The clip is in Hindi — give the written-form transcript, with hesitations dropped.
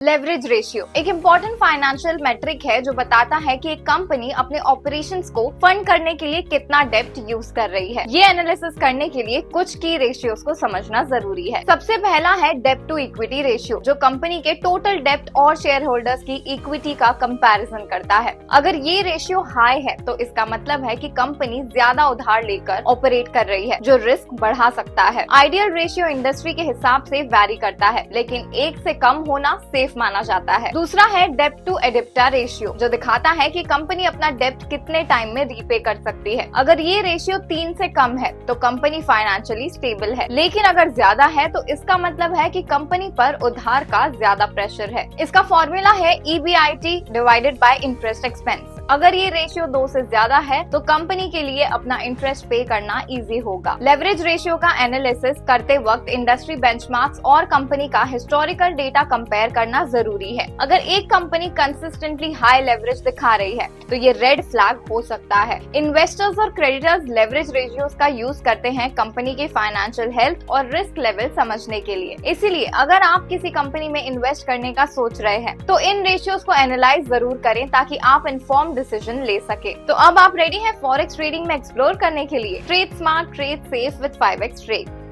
लेवरेज रेशियो एक इम्पोर्टेंट फाइनेंशियल मेट्रिक है जो बताता है कि एक कंपनी अपने ऑपरेशंस को फंड करने के लिए कितना डेप्ट यूज कर रही है। ये एनालिसिस करने के लिए कुछ की रेशियोज को समझना जरूरी है। सबसे पहला है डेप्ट टू इक्विटी रेशियो, जो कंपनी के टोटल डेप्ट और शेयर होल्डर्स की इक्विटी का कंपैरिजन करता है। अगर ये रेशियो हाई है तो इसका मतलब है कि कंपनी ज्यादा उधार लेकर ऑपरेट कर रही है, जो रिस्क बढ़ा सकता है। आइडियल रेशियो इंडस्ट्री के हिसाब से वैरी करता है, लेकिन 1 से कम होना सेफ माना जाता है। दूसरा है डेप्ट टू एडिप्टा रेशियो, जो दिखाता है कि कंपनी अपना डेप्ट कितने टाइम में रीपे कर सकती है। अगर ये रेशियो 3 से कम है तो कंपनी फाइनेंशियली स्टेबल है, लेकिन अगर ज्यादा है तो इसका मतलब है कि कंपनी पर उधार का ज्यादा प्रेशर है। इसका फॉर्मूला है EBIT divided by interest expense. अगर ये रेशियो 2 से ज्यादा है तो कंपनी के लिए अपना इंटरेस्ट पे करना इजी होगा। लेवरेज रेशियो का एनालिसिस करते वक्त इंडस्ट्री बेंचमार्क्स और कंपनी का हिस्टोरिकल डेटा कंपेयर करना जरूरी है। अगर एक कंपनी कंसिस्टेंटली हाई लेवरेज दिखा रही है तो ये रेड फ्लैग हो सकता है। इन्वेस्टर्स और क्रेडिटर्स लेवरेज रेशियोज का यूज करते हैं कंपनी के फाइनेंशियल हेल्थ और रिस्क लेवल समझने के लिए। इसीलिए अगर आप किसी कंपनी में इन्वेस्ट करने का सोच रहे हैं तो इन रेशियोज को एनालाइज जरूर करें ताकि आप इन्फॉर्म डिसीजन ले सके। तो अब आप रेडी हैं फॉरेक्स ट्रेडिंग में एक्सप्लोर करने के लिए। Trade smart, trade safe with 5x trade.